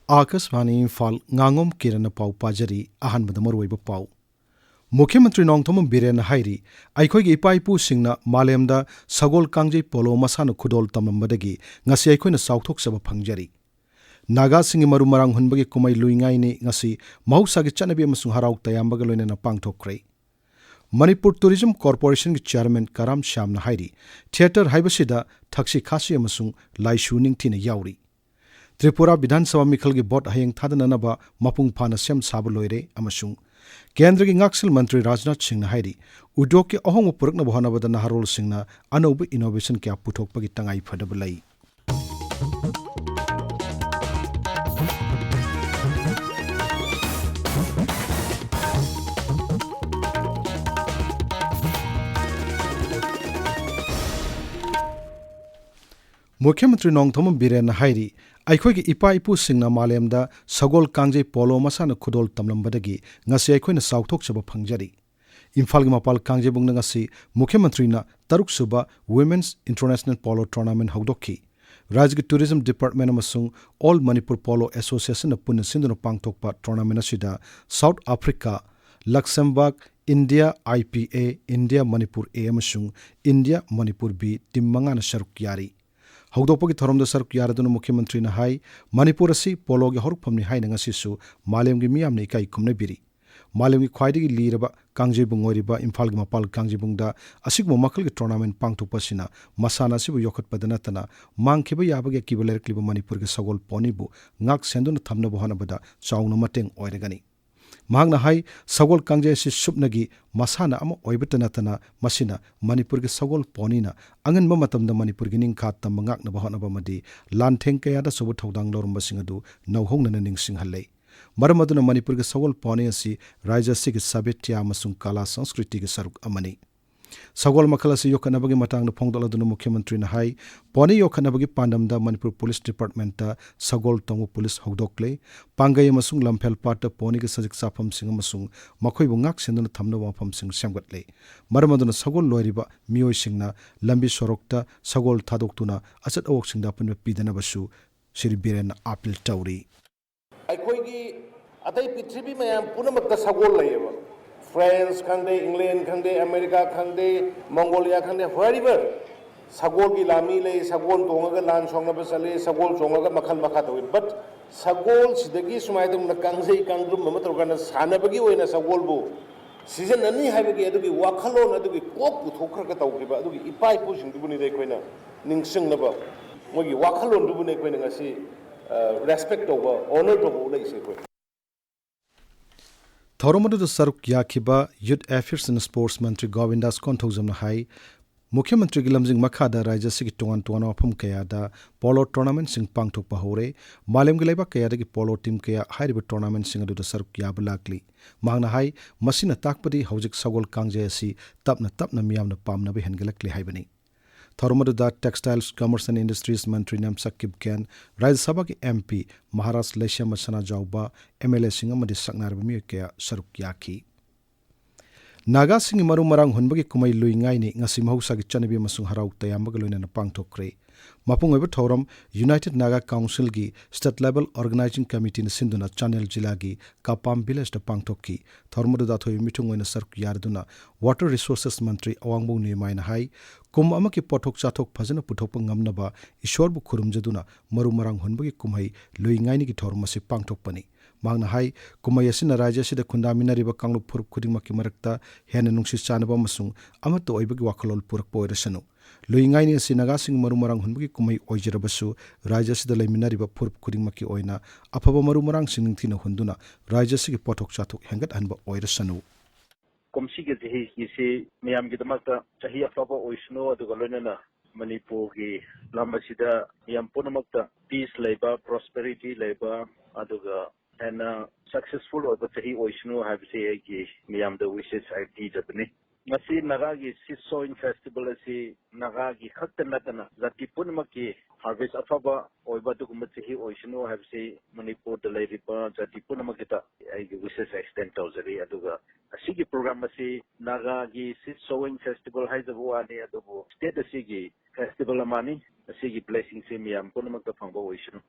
Akashvani Imphal nganगom Kiran pau pajari ahanbada maruiba pau मुख्यमंत्री नोंथोम villain हाइरी अखोई इपाइपु सिंगना मालेमदा सगोल कांगजे पोलो मसानो खुदोल तमलमबदगी ngasi अखोइना साउथोकसबा फंगजरी नागा सिंगी मरु मरांग हुनबगी कुमाई लुइंगाइनी ngasi mahusagi chanabi amasung harau tayambaga loinana pangthokre Manipur tourism corporation की चेयरमैन कराम श्यामना हाइरी थिएटर हाइबसिदा थक्सी खासी अमसुंग लाइशु निंगथिना याउरी त्रिपुरा विधानसभा मिखल की बोट हयेंग थादननबा मपुंग फाना सेम साब लोइरे अमसुंग केंद्र की ngaksil मंत्री राजनाथ सिंह ना हाइरी उद्योग के अहोंग पुरकना बहनबदा नहारोल सिंह ना अनौब इनोवेशन क्या पुथोकपगी तंगाई फदब लई मुख्यमंत्री नोंथोम बिरेन हाइरी अखोई इपा इपू सिंगना मालेमदा सगोल कांगजे पोलो मसाना खुदोल तमलमबदगी ngasi अखोइना साउथोकसबा फंगजरी इम्फाल की मपाल कांगजे बुंगना ngasi मुख्यमंत्री ना तरुक सुबा वुमेन्स इंटरनेशनल पोलो टूर्नामेंट हौदोखी राज्य की टूरिज्म डिपार्टमेंट अमसुंग ऑल मणिपुर पोलो एसोसिएशन पुन सिंधुना पांगथोकपा टूर्नामेंट असिदा south Africa Luxembourg India IPA India Manipur A अमसुंग इंडिया मणिपुर बी टीम मंगाना सरुक यारी हौदोपगी थोरमदा सरुक यारदुना मुख्यमंत्री ना हाई मणिपुर असि पोलोगी हरुफमनि हाइना ngasisu मालेमगी मियामने इकाई कुमनबिरी मालेमगी ख्वाइदगी लीरबा कांगजेबुंग ओरिबा इम्फाल की मपाल कांगजेबुंगदा असिगमो मखलगी टूर्नामेंट पांगथोकपसिना मसाना सिबु योखतपदा नतना मांगखिबा याबगे किबा लेरक्लिबा मणिपुर के सगोल पोनीबु ngak सेंदुना थमनबो हनबदा चाउना मतेंग ओइरगनी महांगना हाई सगोल कांगजे से सुपनगी मसाना अमा ओइबत नतना मसिना मणिपुर के सगोल पोनीना अंगनबा मतमदा मणिपुर की निंखा तंबा ngaknaba honabamadi लानथेंग कयादा सबु थौदांग लौरमबसिंग अदु नौहोंगना निंगसिंगहल्लै मरम अदुना मणिपुर के सगोल पोनी असि राज्य सिगी साबित्या अमसुंग कला संस्कृति के सरुक अमनी सगोल मखल असि योखनबगी मतांगना फोंगदोलदुना मुख्यमंत्री ना हाई पोनी योखनबगी पांडमदा मणिपुर पुलिस डिपार्टमेंट सगोल तोंगु पुलिस हौदोकले पांगई अमसुंग लमफेल पाट पोनी के सजिक साफम सिंग अमसुंग मखोइबु ngak सेंदुना थमनबा मफम सिंग सेमगतले मरम अदुना सगोल लोइरिबा मियोय सिंगना लंबी सोरokta सगोल थादोक्तुना अचत अवोक सिंगदा पन पीदनबसु श्री बीरेन अपील तौरी अखोइगी अतै पृथ्वी मयाम पुनमक्ता सगोल लयबा फ्रांस खंदे इंग्लैंड खंदे अमेरिका खंदे मंगोलिया खंदे व्हेरेवर सगोल की लामी ले सगोल तोंगगा लान सोंगबा चले सगोल चोंगगा मखल मखा तोइ बट सगोल सिदगी सुमाइदम कांगजे कांग्रुम ममतरगना सानबगी ओइना सगोलबु सीजन अनि हाइबगी अदुगी वाखलोन अदुगी कोप पुथोखरगा तौगिबा अदुगी इपाइ पुसिंगदुबुनि दे कोइना निंगसिंगनबा मोगी वाखलोन दुबुनि कोइना ngasi रेस्पेक्ट ओवर ऑनर तो बोले इसे कोई थोरमदु सरुक याखिबा यूथ अफेयर्स एंड स्पोर्ट्स मंत्री गोविंदास कोंथौजमना हाई मुख्यमंत्री की लमजिंग मखादा राज्य से टोंगान टोंगान मफम कयादा पोलो टूर्नामेंट सिंग पांगथोकपा हौरे मालेम गिलाइबा कयादगी पोलो टीम कया हाइरिबा टूर्नामेंट सिंग अदुदा सरुक याब लाकली मांगना हाई मसिना ताकपदी हौजिक सगोल कांगजे असि तपना तपना मियामना पामनबे हेनगलकली हाइबनी थोरमदुदा टेक्सटाइल्स कॉमर्स एंड इंडस्ट्रीज मंत्री नामसकिब कैन राज्य सभा की MP महाराष्ट्र लेशियम सना जाउबा MLA सिंग अमदि सकनारबा मिय कया सरुक याखी नागा सिंग मरु मरांग हुनबगी कुमाई लुइंगाइनी ngasi mahusagi chanabi amasung harau tayambaga loinana pangthokre mapung oiba thoram United Naga Council gi state level organizing committee na sinduna channel jila gi kapam village da pangthokki thormudu da thoi mitung oina sark yarduna water resources मंत्री awangbu nimaina hai kum amaki pothok chathok phajana puthokpa ngamnaba ishorbu khurumjaduna maru marang hunbagi kumhai luingaini gi thormasi pangthokpani मांगना high कुमाई असिना राज्य सिदा खुंदामिनारिबा कांगलु फुरुप खुदिंगमकी मरक्ता हेन नुंगसि चानबा मसुंग अमत ओइबगी वाखलोल पुरकपा ओइरसनु लुइंगाइनि असि नागा सिंग मरु मरांग हुनबगी कुमाई ओइजरबसु राज्य सिदा लैमिनारिबा फुरुप खुदिंगमकी ओइना अफबा मरु मरांग सिंग निंगथिना हुंदुना राज्य सिगी पोथोक चाथोक हेंगत हनबा ओइरसनु कोमसिगे जेहि किसे मियाम गिदमकता चाहि अफबा ओइसनो अदुगा लोइनना मणिपुर की लंबसिदा मियाम पुनमकता पीस लेबा प्रॉस्पेरिटी लेबा अदुगा and successful or the chahi oishnu have say ki miyam the wishes IT jatne ngasi naga gi sit sowing festival asi naga gi khatta na zati punma ki harvest afaba oiba du kum chahi oishnu have say manipur the laiba zati punma kita ai gi wishes extend tawzari aduga asigi program asi naga gi sit sowing festival haizabu ani adugo state asigi festival amani asigi blessing se miyam punma ka phangba oishnu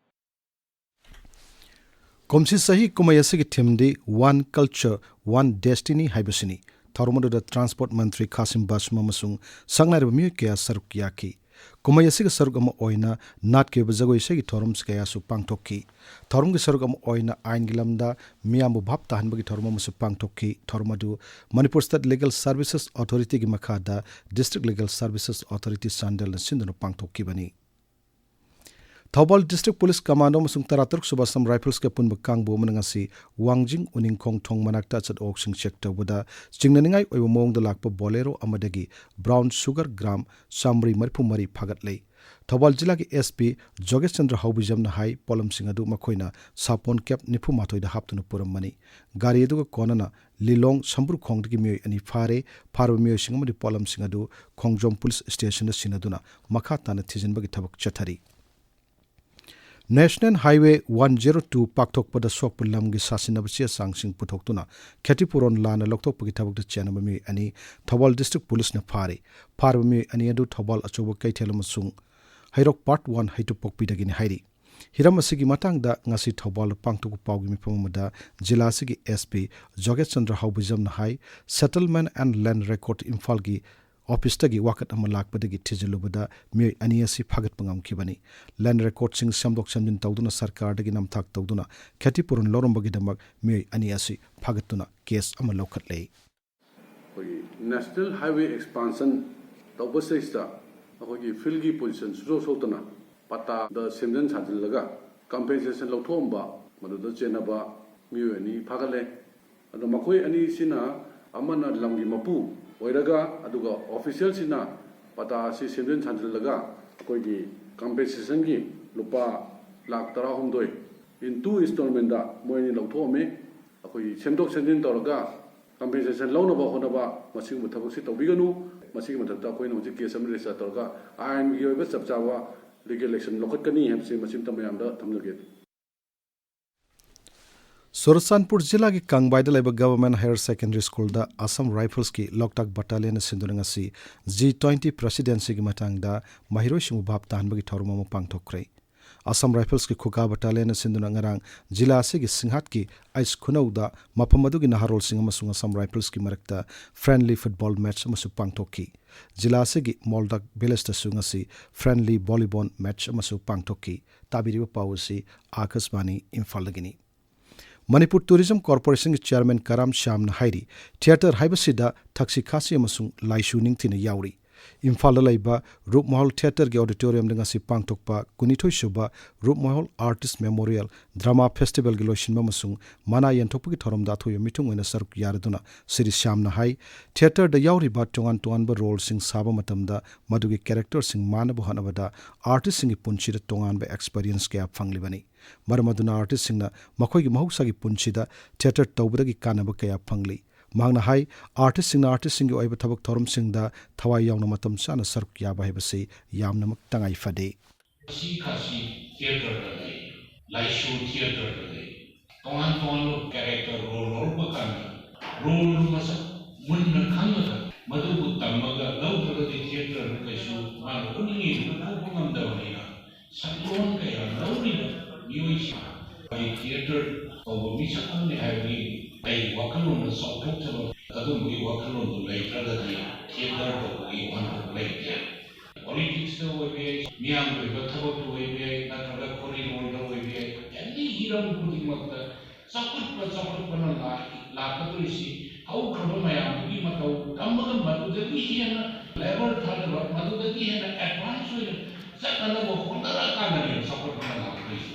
Komsi sahi kumayasigi thimdi One Culture, One Destiny haibasini. Thormodu Transport Mantri Kasim Basma masung sangnai ramiyu kaya saruk yaki. Kumayasigi saruk ama oina nat ke bazagoi segi thorums kaya su pangtokki. Thorum gi saruk ama oina ain gilamda miyamu bhap tahan bagi thorum masu pangtokki. Thormadu Manipur State Legal Services Authority gi makhada District Legal Services Authority Sandal na sindano pangtokki bani. Thobal District Police Commando masung taraturk subasam rifles ke punba kangbo manangasi wangjing uning kong thong manakta chat oksing check tawada chingnaningai oibo mong da lakpa bolero amadagi brown sugar gram samri marpu mari phagat lei. Thobal jila ki SP Jogesh Chandra Haubijam na hai polam singadu makoina sapon cap nipu matoi da haptunu puram mani. Gari edu ka konana Lilong Sambur Khongdagi miyoi ani fare farwa miyoi singamadi polam singadu Khongjom Police Station na sinaduna makata na thijinbagi thabak chathari. National Highway 102 Pakthokpada Sokpulam gi sasinabchi sangsing puthoktuna Khetipuron lana loktokpagi thabakta chenamami ani Thobal District Police na farwami ani adu Thobal achoba kaithelama Hairok Part 1 haitu pokpidagini hairi hiram asigi matangda ngasi Thobal pangtuku pawgi mipamada jila asigi SP Jogesh Chandra Haubijam na hai Settlement and Land Record Imphal gi office tagi wakat ama lakpadagi thijilubada mi aniasi phagat pangam kibani land record sing samdok samjin tawduna sarkar dagi namthak tawduna Khetipurun lorumbagi damak mi aniasi phagatuna case ama lokhatlei national highway expansion tawbasista akogi filgi position sotona pata the semjan chajilga compensation lothomba maduda chenaba mi ani phagale ado makoi ani sina amana lamgi mapu oiraga aduga official sina pata si semden chanjalaga koigi compensation gi lupa lakh tara homdoi in two installment da moini lawthome akoi semdok sendin toraga compensation launa ba honaba masing muthabak si tawbiganu masing muthabta koina hoji case am register toraga ain gi oiba chapchawa legal action lokatkani hemse masing tamayam da thamlage Sursanpur Jilla ki Kangbaida laiba Government Higher Secondary School da Assam Rifles ki Loktak Battalion sindurangasi G20 Presidency ki matangda mahiroi shimu bhap tahanbagi thorumama pangthokrai. Assam Rifles ki Khuka Battalion sindunangarang Jilla ase ki Singhat ki Ais Khunauda mapamadu ki Naharol Singh amasung Assam Rifles ki marakta friendly football match amasu pangthokki. Jilla ase ki Moldak Village ta sungasi friendly volleyball match amasu pangthokki. Tabiriba pawasi Akashvani Imphal lagini. Manipur Tourism Corporation ki Chairman Karam Sham na hairi theater haibasida thaksi khasi amasung laishu ningthina yauri Imphal laiba Rupmahal Theater ge auditorium dinga si pangtokpa kunithoi suba Rupmahal Artist Memorial Drama Festival ge loishinba amasung mana yanthokpa ki thorom da thoyo mitung oina saruk yaraduna Sri Sham na hai theater da yauri ba tongan ba role sing saba matamda madugi character sing manabu hanabada artist sing punchi da tongan ba experience ke phanglibani Maramaduna artist singna makhoi mahausa gi punchida theater tawbadagi kanaba kaya phangli mangna hai artist sing oiba thabak thorum singda thawai yauna matam sana saruk ya ba hebase yamna mak tangai fade kasi theater da laishu theater da tongan character role bakana role masa munna khanga madu tamaga lawtraga theater kaisu man uningi bungam da banina saklon kaya lawri News by theater of a mission having a wakalon the song of Kadumbi wakalon to later the theater that we want to play there. Politics the way, Miam with the Tabo to way, Natalia Corridor the way, and the hero putting up the Sakut Lapatusi, how Kabamaya, Bimako, Kamagan, Matu the Vihiana, level thought about Matu the Vihiana, advance with Sakana of Kundara Kanari, Sakut Lapatusi.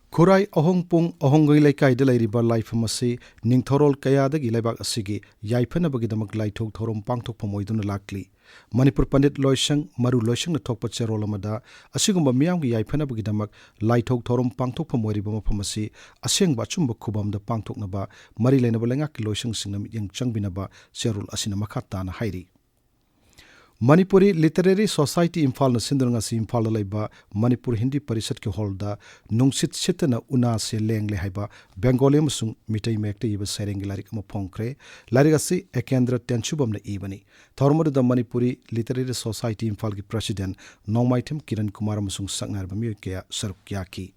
Kurai Ohongpung Ohongai Laikai de Lairiba Life Masi, Ningthorol Kayadagi Laibak Asigi, Yaipanabagi Damak Laitok Thorum Pangtok Pomoiduna Lakli. Manipur Pandit Loishang, Maru Loishang the Tokpa Cherolamada, Asigumba Miamgi Yaipanabagi Damak, Laitok Thorum Pangtok Pomoiriba Pamasi, Asing Bachumba Kubam the Pangtok Naba, Marilena Balangaki Loishang Sinam Yang Changbinaba, Serul Asinamakata Hairi. Manipuri Literary Society Imphal na sindranga si Imphal laiba Manipur Hindi Parishad ki holda nungsit sitana una se lengle haiba Bengali amasung mitai mekte iba sereng larik ama phongkre larik asi Ekendra Tenchubam na ibani thormod da Manipuri Literary Society Imphal ki president Nongmaitem Kiran Kumar amasung sangnar ba mi ke saruk yaki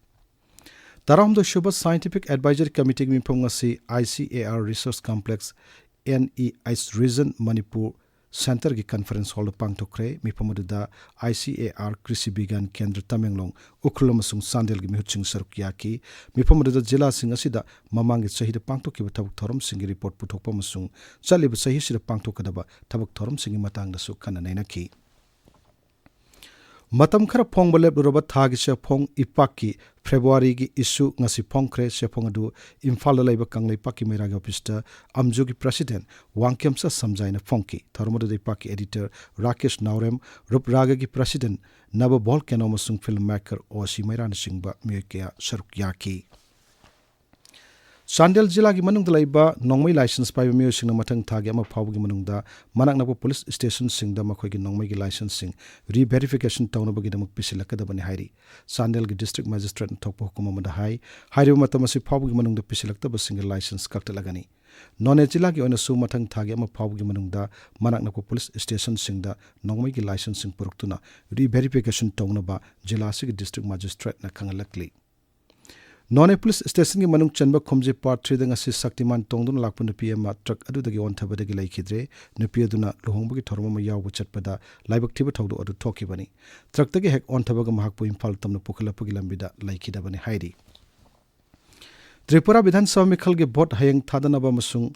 Taramdo Shubha Scientific Advisory Committee Mifong asi ICAR Research Complex NEIS Region Manipur Center की conference hall pangtokre mipamadu ICAR Krisi Bigan Kendra Tamenglong Ukhulamasung Sandel gi mihutsing sarukya ki mipamadu jila sing asida mamang sahi de pangtok ki thabuk thorom sing report puthokpa masung chalib sahi sida pangtokadaba thabuk thorom sing matang da su kananaina ki matam khara phong balep roba thagi se phong ipak ki February gi issue ngasi phong khre se phong adu Imphal laiba kanglei paki mera gi office ta amju gi president wangkem sa samjaina phong ki tharmodu dei paki editor Rakesh Naurem rup raga gi president naba bol kenomasung filmmaker osi mairan singba mekya sarukya ki Sandel Jila ki manung dalaiba nongmai license pai mi sing matang thagi ama phaw gi manung da manak na police station sing da makhoi gi nongmai gi license sing re verification tawna bagi damak pisilaka da bani hairi Sandel gi district magistrate thokpa hukuma ma da hai hairi matam asi phaw gi manung da pisilakta ba single license kakta lagani none jila gi ona su matang thagi ama phaw gi manung da manak na police station sing da nongmai gi license sing puruktuna re verification tawna ba jila si gi district magistrate na khangalakli Non police station ki manung chanba khomje part 3 dang asi saktiman tongdun lakpu nupi ama truck adu dagi on thaba dagi laikhidre nupi aduna lohongba ki thorma ma yaw chatpada laibak thiba thawdu adu thoki bani truck dagi hek on thaba ga mahakpu Imphal tamna pukhalapa gi lambida laikhida bani hairi Tripura Vidhan Sabha mikhal ge vote hayang thadana ba masung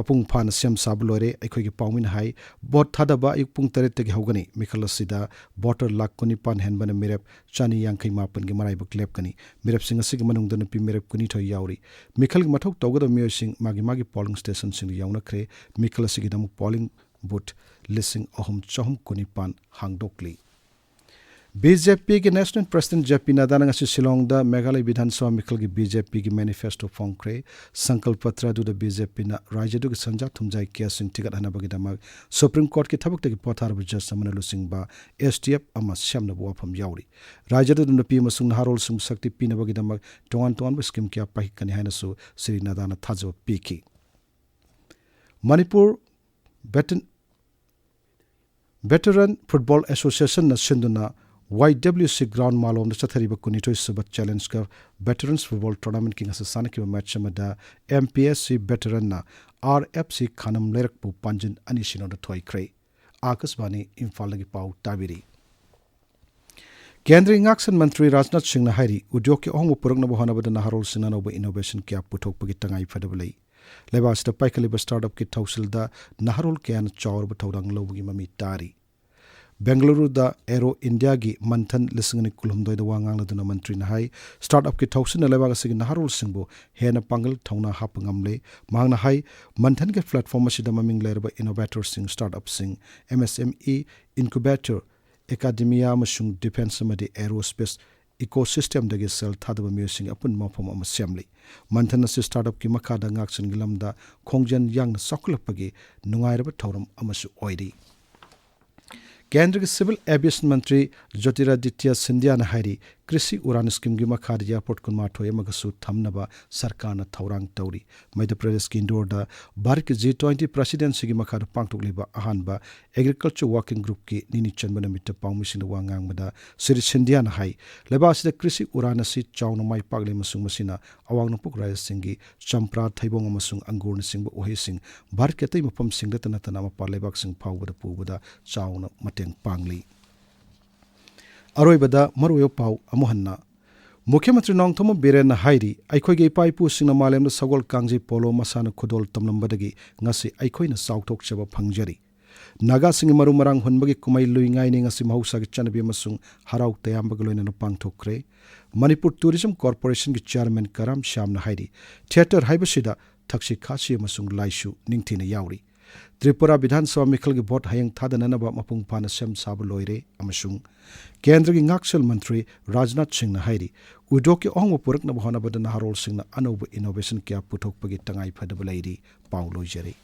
apung phan sem sab lore aikhoi gi pawmin hai vote thadaba ik pung tare te gi hogani mikhal asida voter lak kuni pan hen bana mirep chani yankai mapan gi marai bak lep kani mirep singa sig manung dan pi mirep kuni thoi yauri mikhal gi mathok tawgada mio sing magi polling station sing yauna khre mikhal asigi dam polling booth listing ahum chahum kuni pan hangdokli BJP के national president JP Nadda ने शिलोंग दा मेघालय विधानसभा मिखल की BJP की manifesto फोंक्रे संकल्प पत्र दु BJP ना राज्य दु संजा थुमजाई के सिंह टिकट हना बगी दमक सुप्रीम कोर्ट की थबक तक पथार जज समन लुसिंग बा STF अमा श्यामन वाफम यावरी राज्य दु नपी मसुंग हारोल सुंग शक्ति पीन बगी दमक टोंगान स्कीम क्या पाहि कनि हानसु श्री नड्डा ना थाजो पीकी मणिपुर वेटरन फुटबॉल एसोसिएशन न सिंधुना YWC ground malom da chathariba kunitoi subat challenge ka veterans football tournament king asa sanaki match amada MPSC veteran na RFC khanam lerak pu panjin ani sino da thoi kre akasbani Imphal lagi pau tabiri Kendra Ingaksan Mantri Rajnath Singh na hairi udyog ke ohmu purang na bohana bada naharol sina no innovation kya puthok pagi tangai fadablai leba sta paikali ba startup ki thausil da naharol kyan chawr ba thawrang lobugi mami tari Bengaluru da Aero India gi manthan lisingani kulhumdoi da wangang laduna mantri na hai startup ki thausin na lewa sigi naharul singbo hena pangal thauna hapangamle mangna hai manthan ke platform asida maming lerba innovator sing startup sing MSME incubator academia masung defense amadi aerospace ecosystem dagi sel thadaba musing apun mafam ama semli manthan na startup ki makha da ngaksin gilamda khongjan yang na sokulapagi nungairaba thoram amasu oidi केंद्र के civil aviation मंत्री ज्योतिरादित्य सिंधिया ने हारी कृषि उड़ान scheme की मखाद airport कुन माथोय मगसु थमनबा सरकार न थौरांग तौरी मध्य प्रदेश की इंदौर दा भारत के G20 प्रेसिडेंसी की मखाद पांगथोकलिबा अहानबा एग्रीकल्चर वर्किंग ग्रुप की निनि चनबन मिट पाउमिसिन वांगांग मदा श्री सिंधिया ने हाई लेबासिदा कृषि उड़ान असि चाउन माइ पागले मसुंग मसिना अवांग नपुक राय सिंगी चंप्रा थैबोंग मसुंग अंगुर सिंग ओहे सिंग भारत के तै मफम सिंग दतना तना मपा लेबाक सिंग फाउबदा पुबदा चाउन मतेंग पांगली अरोइबदा मरुयो पाउ अमुहन्ना मुख्यमंत्री नोंगथोम बिरेन हाइरी आइखोइगे इपाइपु सिंगना मालेम सगोल कांगजे पोलो मसाना खुदोल तमलंबदगी ngasi आइखोइना साउथोकचबा फंगजरी नागा सिंग मरु मरांग हुनबगी कुमाई लुइंगाई ने ngasi mahausa gi chanbi amasung harau tayambag loina pangthokre Manipur tourism corporation की चेयरमैन करम श्याम ना हाइरी थिएटर हाइबसिदा थक्सी खासी अमसुंग लाइसु निंगथिना यावरी त्रिपुरा विधानसभा मिखल की भोट हयंग थादननबा मपुंग फाना सेम साब लोइरे अमसुंग केंद्र की ngaksil मंत्री राजनाथ सिंह ना हाइरी उद्योग के ओंग पुरकना बहना बदन हारोल सिंह ना अनोब इनोवेशन क्या पुथोकपगी तंगाई फदबलैरी पाउ लोइजरे